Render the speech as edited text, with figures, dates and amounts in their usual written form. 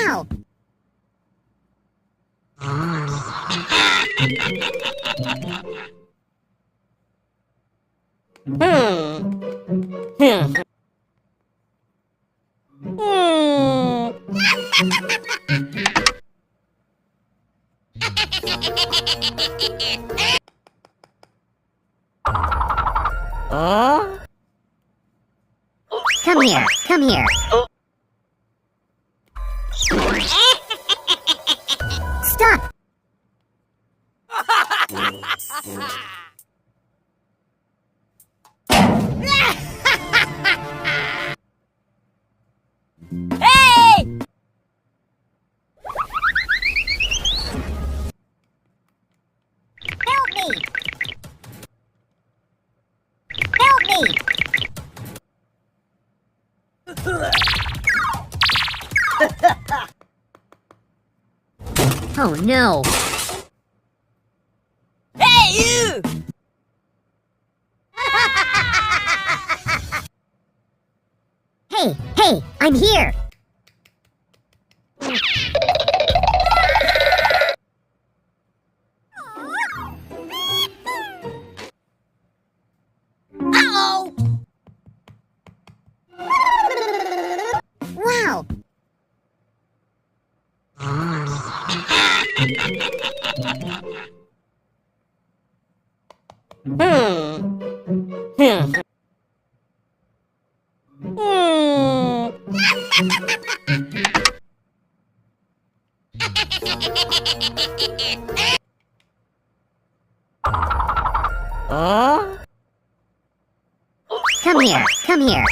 Wow! Come here, come here. Stop! Hey! Help me! Help me! Oh no! Hey, you! Hey, hey, I'm here! Uh-oh! Wow! Come here, come here.